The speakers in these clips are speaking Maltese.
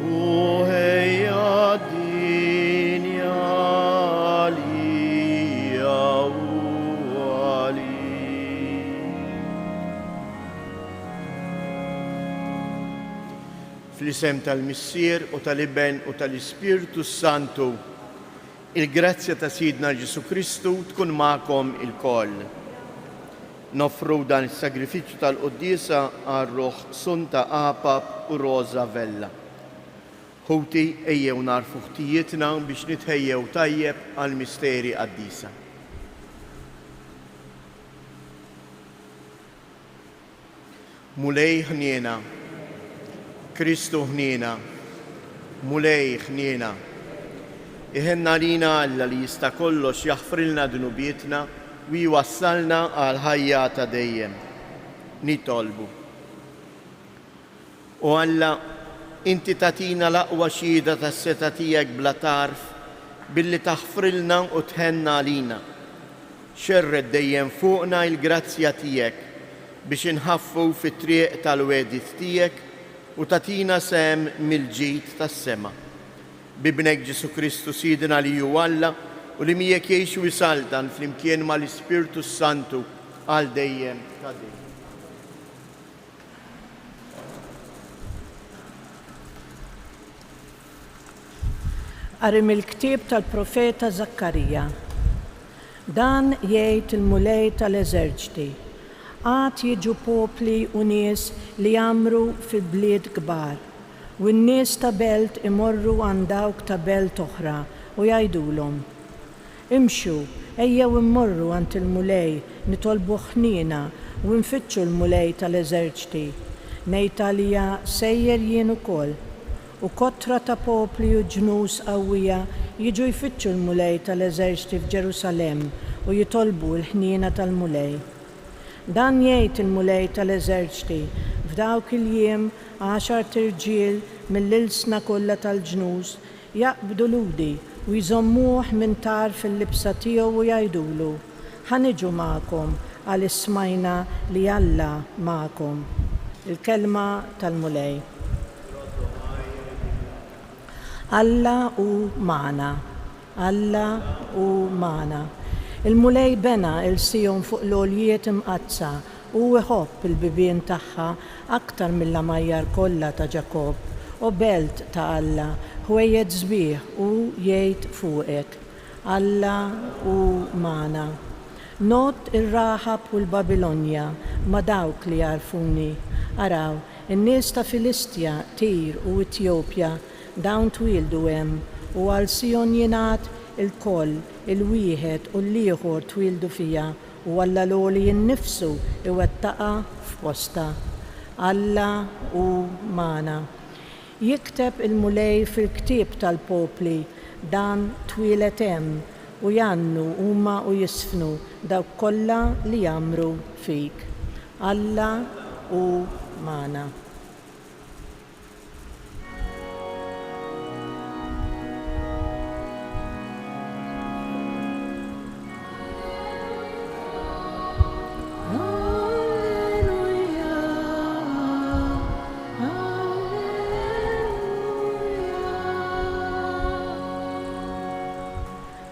u ħejja dinja għalija u għalik. Fl-isem tal-Missier u tal-Iben u tal-Ispirtu Santu, il-grazzja ta' Sidna Ġesu Kristu tkun magħkom il-koll. Nofru dan is-sagrifiċċju tal-Qudiesa għar-Ruħ Sunta Apap u Rosa Vella. Ħuti ejjew narfu ħtijietna biex nitħejjew tajjeb għall-misteri qaddisa. Mulej ħniena, Kristu ħniena, mulej ħniena. Iħenna lina Alla li jista' kollox jaħfrilna dnubietna u jwassalna għal ħajja ta' dejjem. Nitolbu. U Alla, Inti tatina l-aqwa xhieda tas-seta tiegħek bla tarf billi taħfrilna u tħenna lina. Xerred dejjem fuqna il-grazzja tiegħek biex inħaffu fit-triq tal-wedit tiegħek u tatina sem mill-ġid tas-sema. Bibnek Ġesu Kristu Sidna li hu Alla u li miegħek jgħix u jsaltan flimkien mal-Ispirtu Santu għal dejjem ta' dejjem. Qari mill-ktieb tal-profeta Zakkarija. Dan jgħid il-mulej tal-eżerċiti. Għad jiġu popli u nies li jamru fi bliet kbar, u n-nies ta' belt imorru għand dawk ta' belt oħra u jgħidulhom: Imxu, ejjew immorru għand il-mulej nitolbu ħniena u nfittxu l-mulej tal-eżerċiti. Ngħid għalija sejjer jien ukoll. U kotra ta' popli u ġnus qawwija jiġu jfittxu l-mulej tal-eżerċiti f'Ġerusalem u jitolbu l-ħniena tal-mulej. Dan jgħid il-mulej tal-eżerċiti f'dawk il-jiem 10 irġiel mill-ilsna kollha tal-ġnus jaqbdu ludi u jżommuh minn tar fil-libsa tiegħu u jgħidulu: Ħaniġu magħkom għal ismajna li Alla magħkom. Il-kelma tal-mulej. Alla u mana, Alla u mana. Il-mulej bena il-sijon fuq l-oljiet imqazza u iħobb il-bibien tagħha aktar mill-amajjar kollha ta' Ġakob u belt ta' Alla ħwejjed sbieħ u jgħid fuqek: Alla u mana. Not ir-Raħab u l-Babilonja ma' dawk li jarfuni. Araw, in-nies ta' Filistja, Tir u Etjopja dawn twildu hemm u għal Sion jingħad il-koll, il-wieħed u l-ieħor twildu fija u Alla l-għoli innifsu iwettaqa f'posta. Alla u mana. Jikteb il-mulej fil-ktieb tal-popli dan twilet hemm u jannu huma u jisfnu dawk kollha li jamru fik. Alla u mana.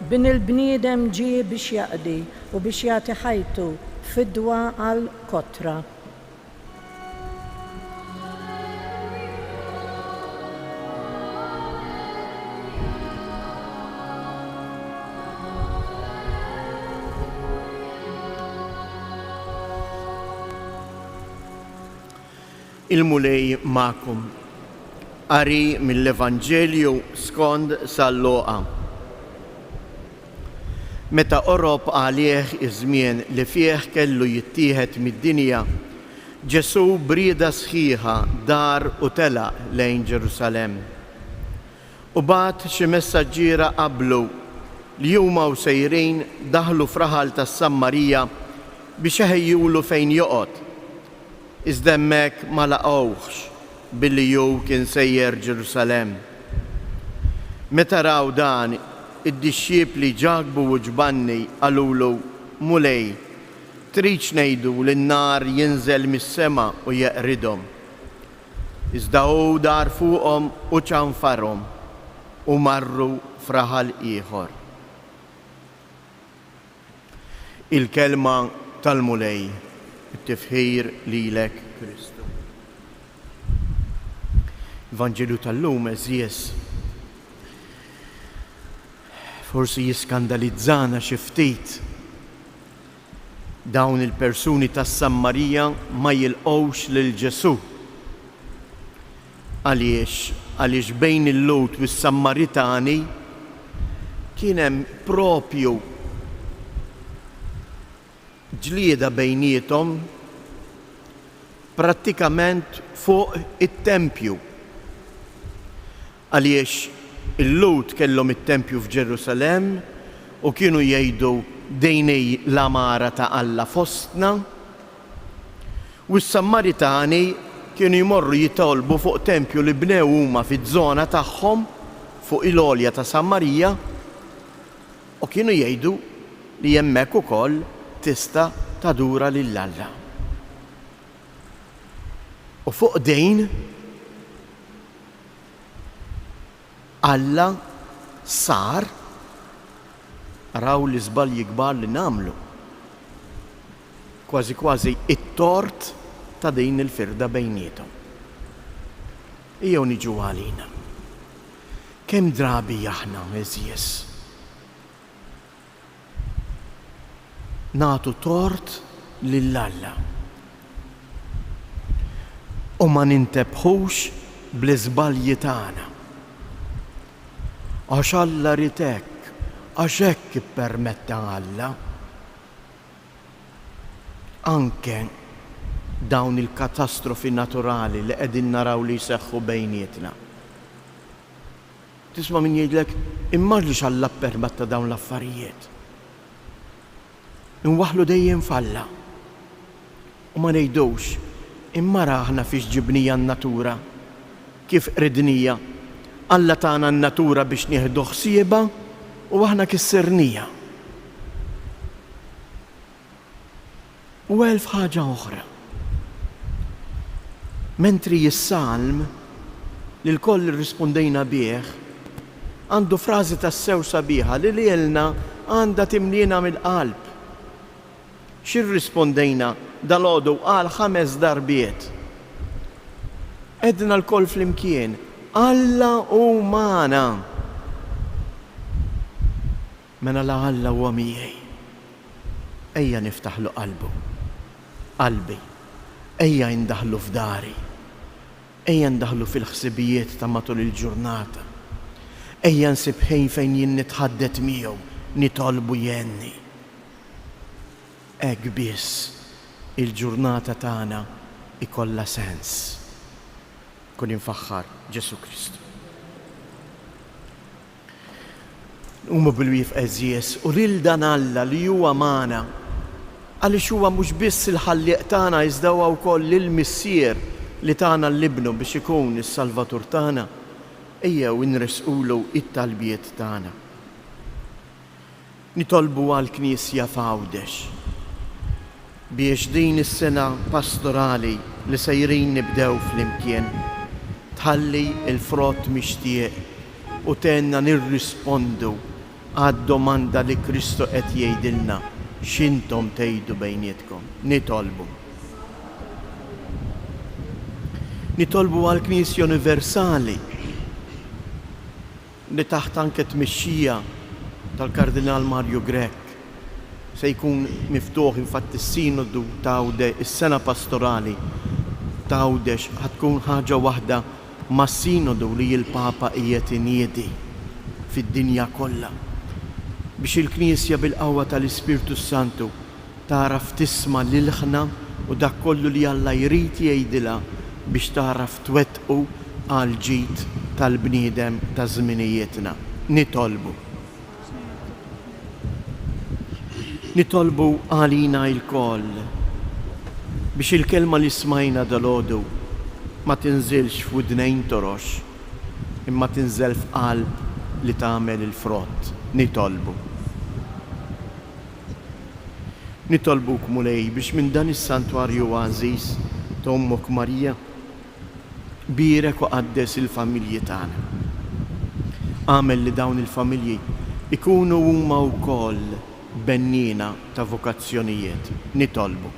Bin il-bniedem ġie biex jaqdi u biex jagħti ħajtu fidwa għal kotra. Il-mulej magħkom. Qari mill-Evanġelju skont San Luqa. Meta qorob għalih iż-żmien li fih kellu jittieħed mid-dinja, Ġesu brieda sħiħa dar u telaq lejn Ġerusalem. U bagħad xi messaġġiera qablu li huma sejrin daħlu f'raħal tas-Sammarija biex iħejjulu fejn joqgħod. Iżda hemmhekk ma laqgħuhx billi hu kien sejjer Ġerusalem. Meta raw dan, id-dixxiepli ġagbu u ġbanni qalulu: Mulej, tridx ngħidu li n-nar jinżel mis-sema u jeqridhom. Iżda hu dar fuqhom u ċanfarhom u marru f'raħal ieħor. Il-kelma tal-mulej, it-tifħir lilek Kristu. Evanġelju tal-lum eżies forsi jiskandalizzana xi ftit dawn il-persuni tas-Sammarija ma jilqgħux lil Ġesu. Għaliex bejn il-Lut u s-Sammaritani kien hemm propju ġlieda bejniethom prattikament fuq it-tempju. Għaliex il-Lut kellhom it-tempju f'Ġerusalemm u kienu jgħidu dejnej l-amara ta' Alla fostna, u s-Sammaritani kienu jmorru jitolbu fuq tempju li bnew huma fiż-żona tagħhom fuq il-għolja ta' Sammarija u kienu jgħidu li hemmhekk ukoll tista' tadura lil Alla. U fuq dejn Alla sar raw li żbalji kbar li nagħmlu. Kważi it-tort ta' din il-firda bejniethom. Ejjew niġu għalina. Kemm drabi aħna eżies nagħtu tort lill-Alla u ma nintebħux bl-iżbalji tagħna. Għax Alla rid hekk, għax hekk ippermetta Alla. Anke dawn il-katastrofi naturali li qegħdin naraw li jseħħu bejnietna. Tisma' min jgħidlek imma għaliex Alla ppermetta dawn l-affarijiet. Inwaħlu dejjem falla. U ma ngħidux imma aħna fiex ġibnija n-natura, kif qridnija. Alla tagħna n-natura biex nieħdu ħsiebha u aħna kissernija. U elf ħaġa oħra. Mentri jis-salm li l-koll irrispondejna bih għandu frażi tas-sew sabiħa li lilna għandha timlina mill-qalb. X'irrispondejna dal-għodu qal 5 darbiet. Edna l-koll flimkien, Alla u magħna. Mela la Alla huwa miegħi. Ejja niftaħlu qalbi. Ejja ndaħlu f'dari. Ejja ndaħlu fil-ħsibijiet ta' matul il-ġurnata. Ejja nsib ħin fejn jien nitħaddet miegħu, nitolbu jenni. Hekk biss il-ġurnata tagħna ikollha sens. Kun infaħħar Ġesu Kristu. Huma bil-wif eżies u lil dan Alla li huwa magħna għaliex huwa mhux biss il-ħallieq tagħna iżda huwa wkoll il-missier li tagħna l-ibnu biex ikun is-Salvatur tagħna, ejjew inresqulu it-talbiet tagħna. Nitolbu għall-Knisja f'Għawdex biex din is-sena pastorali li sejrin nibdew flimkien tħalli il-frott mixtieq u tenna nirrispondu għad-domanda li Kristu qed jgħidilna x'intom tgħidu bejnietkom. Nitolbu għall-Knisja Universali li taħt anke tmexxija tal-Kardinal Mario Grech se jkun miftuħ infatti is-sinodu ta' is-sena pastorali ta' Għawdex ħatkun ħaġa waħda mas-sinodu li l-Papa qiegħed iniedi fid-dinja kollha biex il-Knisja bil-qawwa tal-Ispirtu Santu taraf tisma' lilħna u dak kollu li Alla jrid jgħidilha biex taraf twettqu għal ġid tal-bniedem ta' żminijietna. Nitolbu għalina il-koll biex il-kelma li smajna dal-għodu ma tinżilx f'udnejn torox imma tinżel f'qalb li tagħmel il-frott. Nitolbuk mulej biex minn dan is-santwarju għażiż ta' Ummok Marija Birek u qaddes il-familji tagħna. Għamel li dawn il-familji ikunu huma wkoll bennina ta' vokazzjonijiet. Nitolbu.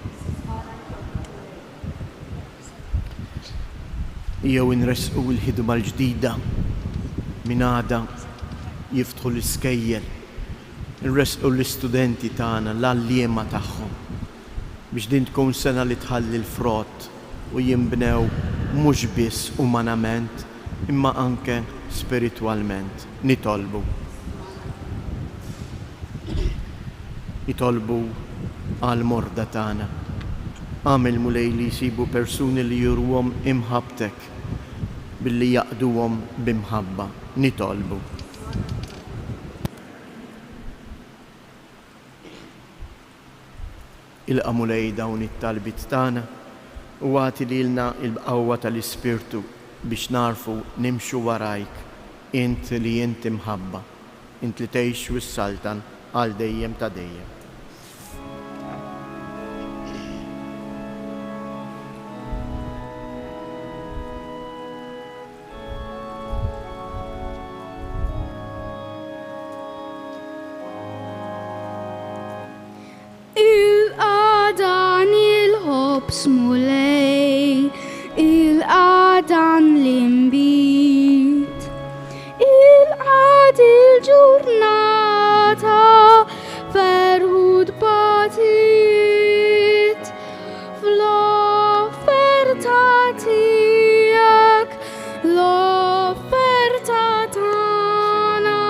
Jew inresqu l-ħidma l-ġdida minn għada jiftħu l-iskejjel, nresqu l-istudenti tagħna l-allima tagħhom biex din tkun sena li tħalli l-frott u jinbnew mhux biss umanament imma anke spiritwalment. Nitolbu. Nitolbu għal morda tagħna. Għamel mulej li jsibu persuni li jurwhom imħabtek billi jaqduhom bimħabba. Nitolbu. Il-qamulej dawn it-talbit tagħna u għati lilna il-qawwa tal-Ispirtu biex narfu nimxu warajk, int li inti mħabba, int li tgħix wis-saltan għal dejjem ta' dejjem. Smulej il-qadan l-imbit, il-qad il-ġurnata ferħud batit, fl-offerta tijak, l-offerta tana,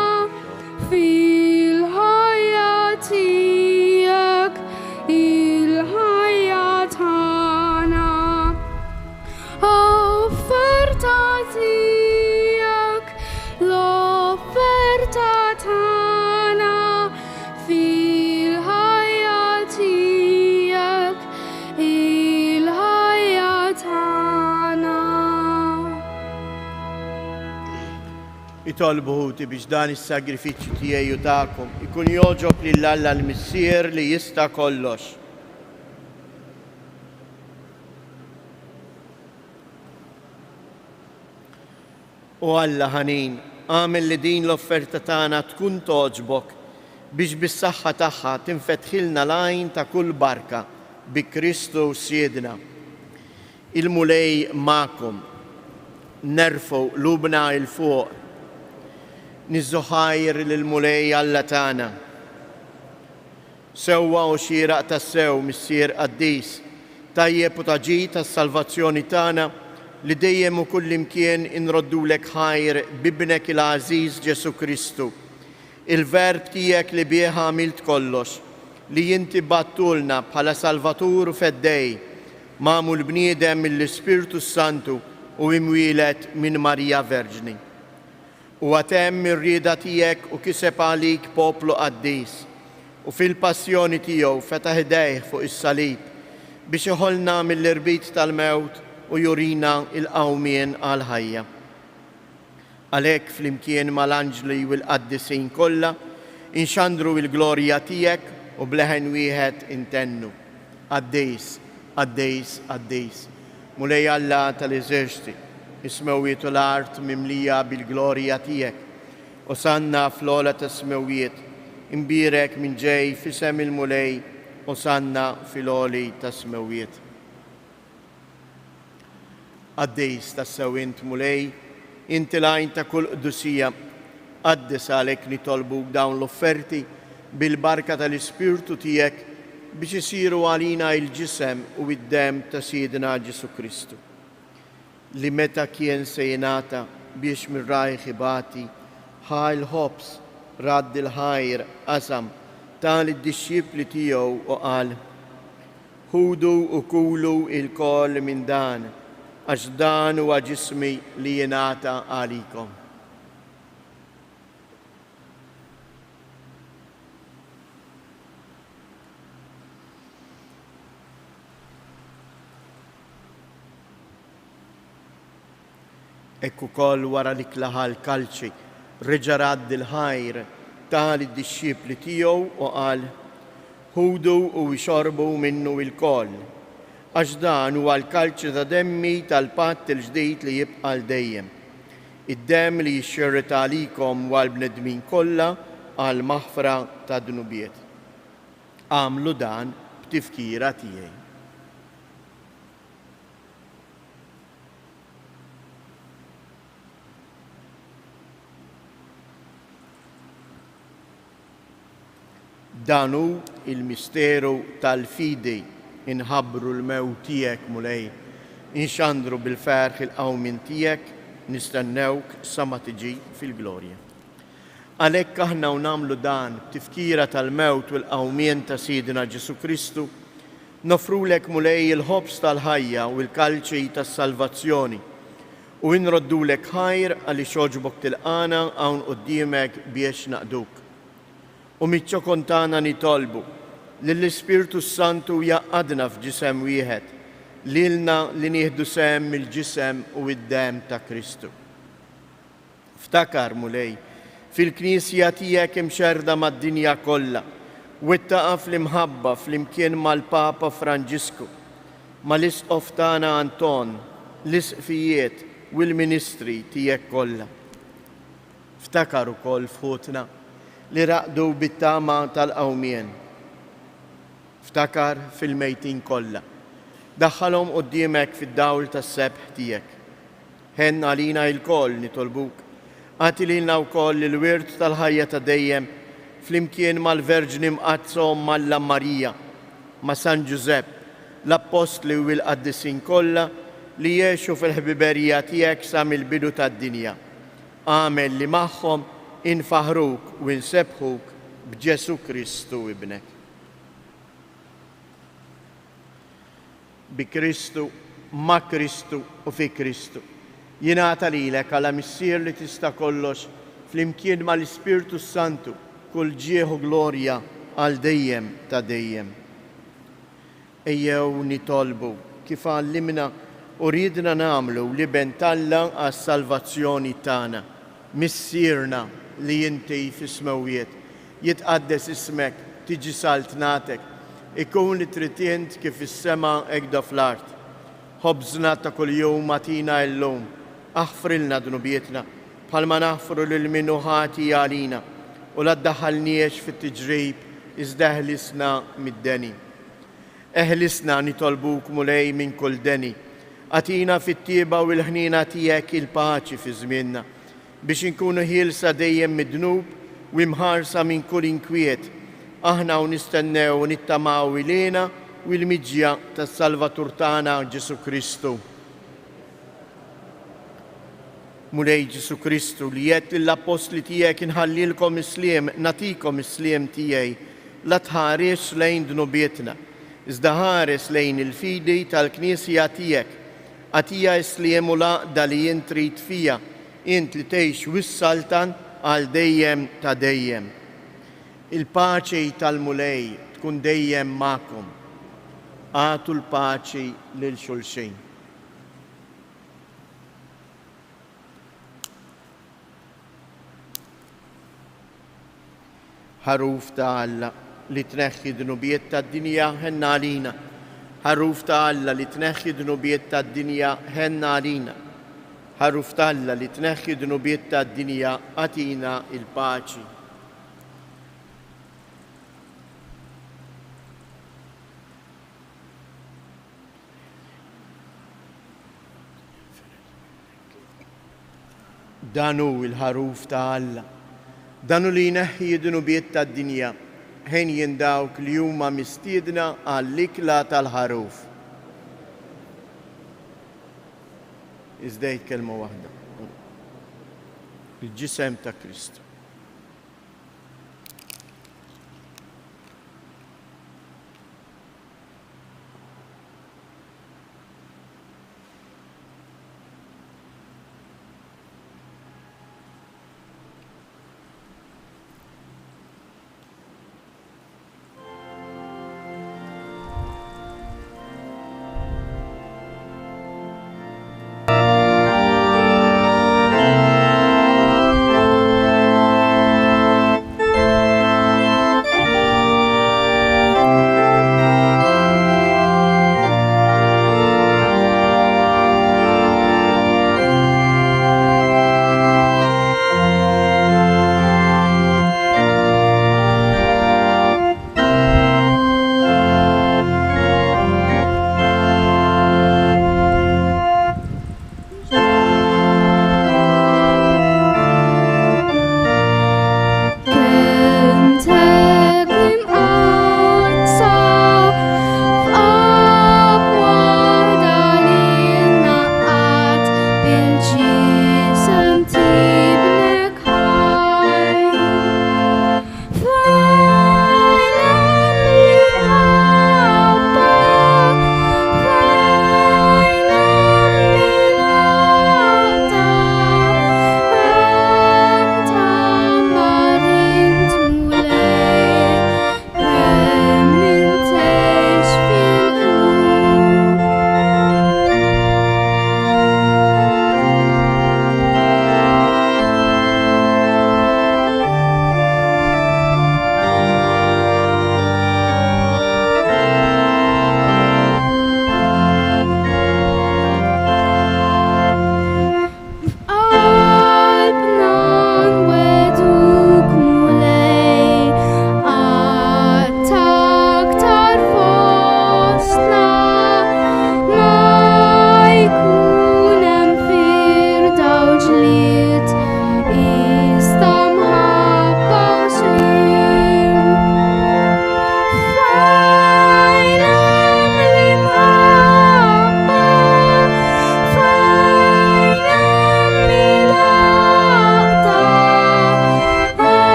fil-ħajja tijak, il-ħajja tana. Offerta tijak, l-offerta tana, fil-ħajja tijak, il-ħajja tana. Itolbu ħuti biex dan is-sagrifiċċju tiegħi u tagħkom ikun joġob lill-Alla l-Missier li jista' kollox. U Alla ħanin, għamel li din l-offerta tagħna tkun toġbok biex bis-saħħa tagħha tinfetħilna l-għajn ta' kull barka bi Kristu Siedna. Il-mulej ma'kom, nerfu lubna il-fuq, nizzuħajr l-mulej Alla tagħna. Sewwa u xieraq tas-sew Missier Qaddis, tajjeb u taġid tas-salvazzjoni tagħna li dejjem u kull imkien inroddulek ħajr bibnek il-Għażiż Ġesu Kristu, il-verb tiegħek li bih għamilt kollox, li inti battulna bħala Salvatur u feddej, magħmul bniedem mill-Ispirtu Santu u imwielet minn Marija Verġni. U għatemm ir-rieda tiegħek u kiseb għalik poplu qaddis, u fil-passjoni tiegħu fetaħ idejh fuq is-salib biex iħollna mill-irbit tal-mewt u jurina il-qawmien għal-ħajja. Għalhekk flimkien mal-anġli u l-qaddisin kollha inxandru il-glorja tiegħek u bleħen wieħed intennu. Qaddis, qaddis, qaddis. Mulej Alla tal-eżerċti, is-smewiet u l-art mimlija bil-glorja tiegħek. Osanna fl-ola tas-smewiet, imbirek minn ġej fisem il-mulej, osanna fil-oli tas-smewiet. Qaddis tas-sewint mulej, inti lajn ta' kull qdusija, qaddis għalhekk nitolbuk dawn l-offerti bil-barka tal-Ispirtu tiegħek biex isiru għalina il-ġisem u id-dem ta' Siedna Ġesu Kristu. Li meta kien se jingħata biex mir-rajħ ibati, ħal ħobs radd il-ħajr qasam tal-disċipli tiegħu u qal: ħudu u kulu il-koll minn dan, għax dan huwa ġismi li jingħata għalikom. Ekku koll wara li klaħal kalċi, reġa' radd il-ħajr tal-disċipli tiegħu u qal: ħudu u jxorbu minnu il-koll, għax dan huwa l-kalċi ta' demmi tal-patt il-ġdid li jibqa' l dejjem. Id-demm li jixxerrita għalikom u għall-bnedmin kollha għal maħfra ta' dnubiet. Għamlu dan b'tifkira tiegħi. Dan hu il-misteru tal-fidi inħabbru l-mewt tiegħek mulej, inxandru bil-ferħ il-qawmin tiegħek, nistennewk sa ma tiġi fil-glorja. Għalhekk aħna nagħmlu dan b'tifkira tal-mewt u l-qawmien ta' Sidina Ġesu Kristu, nofrulek mulej il-ħobs tal-ħajja u l-kalċi tas-salvazzjoni u nroddulek ħajr għaliex għoġbok tilqana hawn quddiemek biex naqduk. U miċ-ċokon tagħna nitolbu lill-Ispirtu Santu jaqadna f'ġisem wieħed, lilna li nieħdu sehem mill-ġisem u id-demm ta' Kristu. Ftakar mulej fil-Knisja tiegħek imxerda mad-dinja kollha u ittaqa' fl-imħabba flimkien mal-Papa Franġisku, mal-Isqof tagħna Anton, l-isqfijiet u l-ministri tiegħek kollha. Ftakar ukoll fħutna li raqdu bit-tama tal-qawmien. Ftakar fil-mejtin kollha. Daħħalhom quddiemek fid-dawl tas-sebħ tiegħek. Ħenn għalina l-koll nitolbuk. Għati lilna wkoll il-wirt tal-ħajja ta' dejjem flimkien mal-Verġni mqazzhom mal-Alla Marija, ma' San Ġusepp, l-Apostli u l-Qaddisin kollha li jgħixu fil-ħbiberija tiegħek sa mill-bidu tad-dinja. Għamel li magħhom infaħruk u nsebħuk b'Ġesu Kristu ibnek. Bi Kristu, ma' Kristu u fi Kristu. Jingħata lilek għala missier li tista' kollox flimkien mal-Ispirtu Santu kull ġieħu glorja għal dejjem ta' dejjem. Ejjew nitolbu kif għallimna u ridna nagħmlu li bentalla għas-salvazzjoni tagħna. Missierna li inti fis-smawiet, jitqaddes ismek, tiġi saltnatek, ikun li tritient kif is-sema ekda fl-art. Ħobżna ta' kuljum atina llum, aħfrilna dnubietna, bħalma naħfru lil min ħati għalina, u la ddaħħalniex fit-tiġrib iżda eħlisna mid-deni. Eħlisna nitolbuk mulej minn kull deni, atina fit-tieba u l-ħnina tiegħek il-paċi fi żmienna, biex inkunu ħielsa dejjem mid-dnub u imħarsa minn kull inkwiet, aħna u nistennew u nittamaw ilena u l-miġja tas-Salvatur tagħna Ġesu Kristu. Mulej Ġesu Kristu li jgħid lill-Apostli tiegħek inħallilkom isliem, natikom isliem tiegħi, la tħares lejn dnubietna, iżda ħares lejn il-fidi tal-Knisja tiegħek, għatija isliem u laqda li jien trid fija, int li tgħix wis-saltan għal dejjem ta' dejjem. Il-paċi tal-mulej tkun dejjem magħkom. Għatu l-paċi lil xulxin. Ħaruf ta' Alla li tneħħi dnubiet tad-dinja ħenna għalina. Ħaruf ta' Alla li tneħħi dnubiet tad-dinja ħenna għalina. Ħaruf ta' Alla li tneħħi dnubiet tad-dinja għatina il-paċi. Danu il-ħaruf ta' Alla, danu li jneħħi dnubiet tad-dinja, ħin jindawk li huma mistiedna għall-ikla tal-ħaruf. Iżdejt kelma waħda. Il-ġisem ta' Kristu.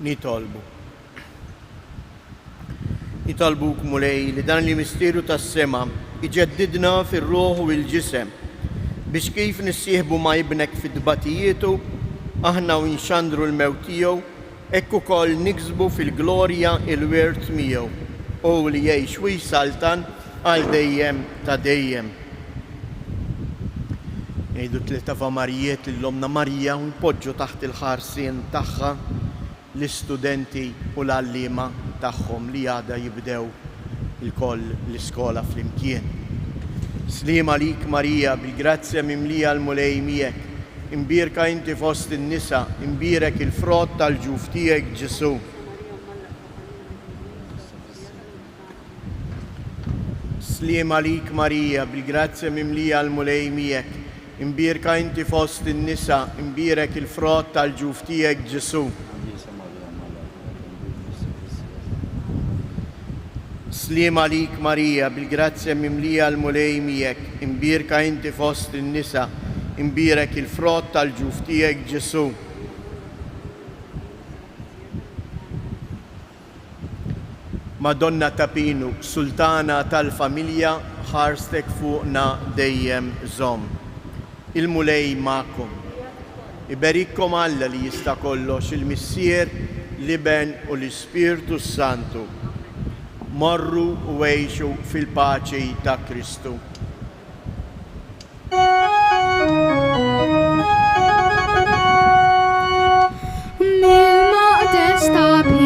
Nitolbu. Nitolbuk mulej li dan li misteru tas-sema iġeddidna fir-ruħ u l-ġisem biex kif nissieħbu ma' ibnek fid-dbatijietu aħna u nxandru l-mewt tiegħu hekk ukoll niksbu fil-glorja il-wirt miegħu u li jgħix u jsaltan għal dejjem ta' dejjem. Ngħidu tlieta Marijiet lill-Omna Marija u npoġġu taħt il-ħarsien tagħha l-istudenti u l-għalliema tagħhom li għada jibdew il-koll l-iskola flimkien. Slim għalik Marija, bil-grazzja mimlija l-mulej miegħek, imbirka inti fost in-nisa, imbirek il-frott tal-ġuf tiegħek Ġesu. Slim għalik Marija, bil-grazzja mimlija l-mulej miegħek, imbirka inti fost in-nisa, imbirek il-frott tal-ġuf tiegħek Ġesu. Slim għalik Marija, bil-grazzja mimlija l-mulej miegħek, imbirka inti fost in-nisa, imbirek il-frott tal-ġuf tiegħek Ġesu. Madonna Tapinu, Sultana tal-familja, ħarstek fuqna dejjem żomm. Il-mulej ma'kom. Iberikkom Alla li jista' kollox il-Missier, l-Iben u l-Ispirtu Santu. Morru u għejxu fil-paċi ta' Kristu. Nil-maqdes ta'